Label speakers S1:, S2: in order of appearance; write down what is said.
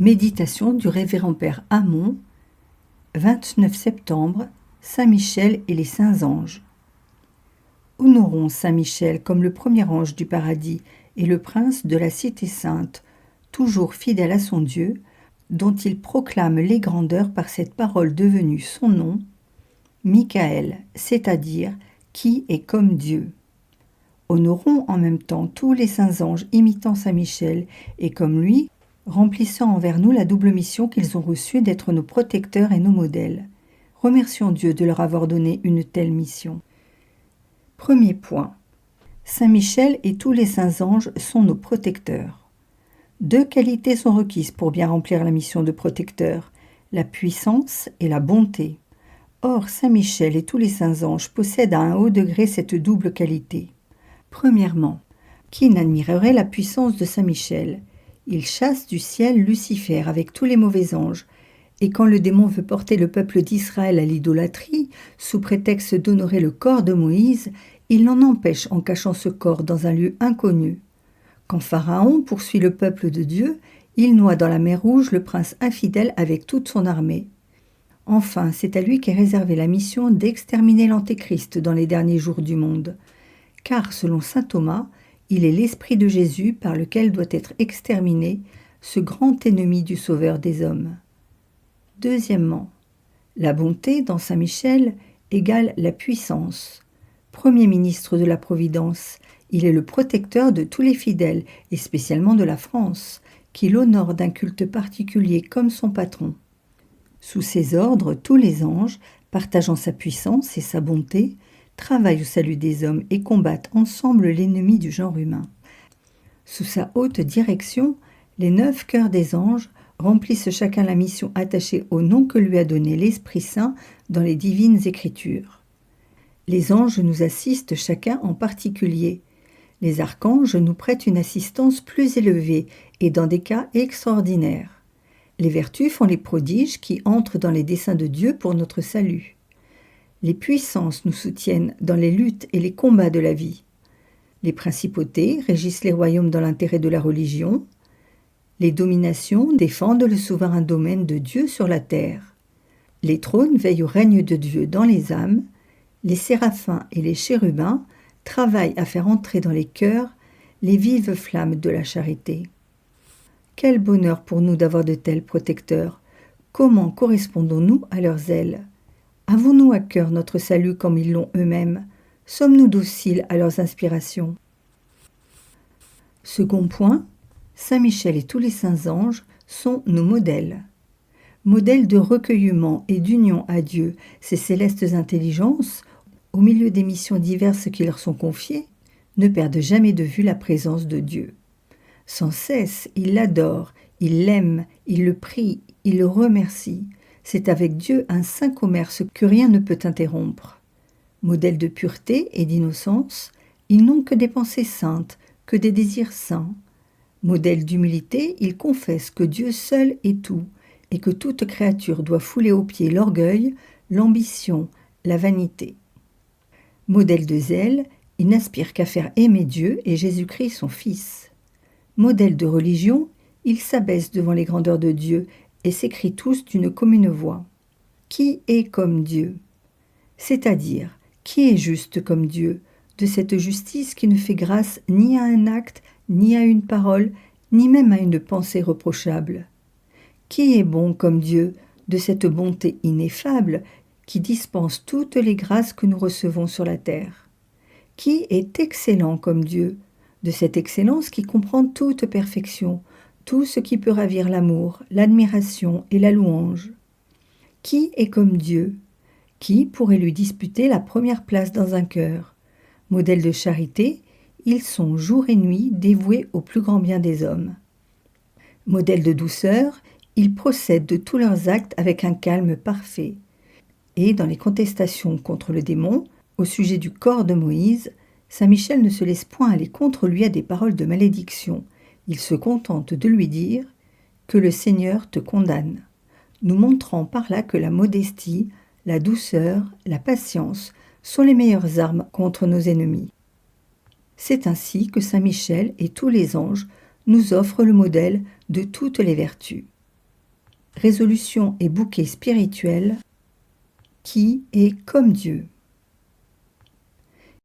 S1: Méditation du révérend Père Hamon, 29 septembre, Saint Michel et les saints anges. Honorons Saint Michel comme le premier ange du paradis et le prince de la cité sainte, toujours fidèle à son Dieu, dont il proclame les grandeurs par cette parole devenue son nom, Michael, c'est-à-dire qui est comme Dieu. Honorons en même temps tous les saints anges imitant Saint Michel et comme lui, remplissant envers nous la double mission qu'ils ont reçue d'être nos protecteurs et nos modèles. Remercions Dieu de leur avoir donné une telle mission. Premier point. Saint Michel et tous les saints anges sont nos protecteurs. Deux qualités sont requises pour bien remplir la mission de protecteur, la puissance et la bonté. Or, Saint Michel et tous les saints anges possèdent à un haut degré cette double qualité. Premièrement, qui n'admirerait la puissance de Saint Michel ? Il chasse du ciel Lucifer avec tous les mauvais anges, et quand le démon veut porter le peuple d'Israël à l'idolâtrie, sous prétexte d'honorer le corps de Moïse, il l'en empêche en cachant ce corps dans un lieu inconnu. Quand Pharaon poursuit le peuple de Dieu, il noie dans la mer Rouge le prince infidèle avec toute son armée. Enfin, c'est à lui qu'est réservée la mission d'exterminer l'Antéchrist dans les derniers jours du monde. Car, selon saint Thomas, il est l'esprit de Jésus par lequel doit être exterminé ce grand ennemi du Sauveur des hommes. Deuxièmement, la bonté dans Saint Michel égale la puissance. Premier ministre de la Providence, il est le protecteur de tous les fidèles, et spécialement de la France, qui l'honore d'un culte particulier comme son patron. Sous ses ordres, tous les anges, partageant sa puissance et sa bonté, travaillent au salut des hommes et combattent ensemble l'ennemi du genre humain. Sous sa haute direction, les 9 cœurs des anges remplissent chacun la mission attachée au nom que lui a donné l'Esprit Saint dans les divines Écritures. Les anges nous assistent chacun en particulier. Les archanges nous prêtent une assistance plus élevée et dans des cas extraordinaires. Les vertus font les prodiges qui entrent dans les desseins de Dieu pour notre salut. Les puissances nous soutiennent dans les luttes et les combats de la vie. Les principautés régissent les royaumes dans l'intérêt de la religion. Les dominations défendent le souverain domaine de Dieu sur la terre. Les trônes veillent au règne de Dieu dans les âmes. Les séraphins et les chérubins travaillent à faire entrer dans les cœurs les vives flammes de la charité. Quel bonheur pour nous d'avoir de tels protecteurs! Comment correspondons-nous à leurs ailes? Avons-nous à cœur notre salut comme ils l'ont eux-mêmes? Sommes-nous dociles à leurs inspirations? Second point, Saint Michel et tous les saints anges sont nos modèles. Modèles de recueillement et d'union à Dieu, ces célestes intelligences, au milieu des missions diverses qui leur sont confiées, ne perdent jamais de vue la présence de Dieu. Sans cesse, ils l'adorent, ils l'aiment, ils le prient, ils le remercient. C'est avec Dieu un saint commerce que rien ne peut interrompre. Modèles de pureté et d'innocence, ils n'ont que des pensées saintes, que des désirs saints. Modèles d'humilité, ils confessent que Dieu seul est tout, et que toute créature doit fouler aux pieds l'orgueil, l'ambition, la vanité. Modèles de zèle, ils n'aspirent qu'à faire aimer Dieu et Jésus-Christ son Fils. Modèles de religion, ils s'abaissent devant les grandeurs de Dieu et s'écrient tous d'une commune voix. Qui est comme Dieu? C'est-à-dire, qui est juste comme Dieu, de cette justice qui ne fait grâce ni à un acte, ni à une parole, ni même à une pensée reprochable? Qui est bon comme Dieu, de cette bonté ineffable qui dispense toutes les grâces que nous recevons sur la terre? Qui est excellent comme Dieu, de cette excellence qui comprend toute perfection, tout ce qui peut ravir l'amour, l'admiration et la louange? Qui est comme Dieu? Qui pourrait lui disputer la première place dans un cœur? Modèles de charité, ils sont jour et nuit dévoués au plus grand bien des hommes. Modèles de douceur, ils procèdent de tous leurs actes avec un calme parfait. Et dans les contestations contre le démon, au sujet du corps de Moïse, Saint Michel ne se laisse point aller contre lui à des paroles de malédiction. Il se contente de lui dire « Que le Seigneur te condamne », nous montrant par là que la modestie, la douceur, la patience sont les meilleures armes contre nos ennemis. C'est ainsi que Saint Michel et tous les anges nous offrent le modèle de toutes les vertus. résolution et bouquet spirituel qui est comme Dieu.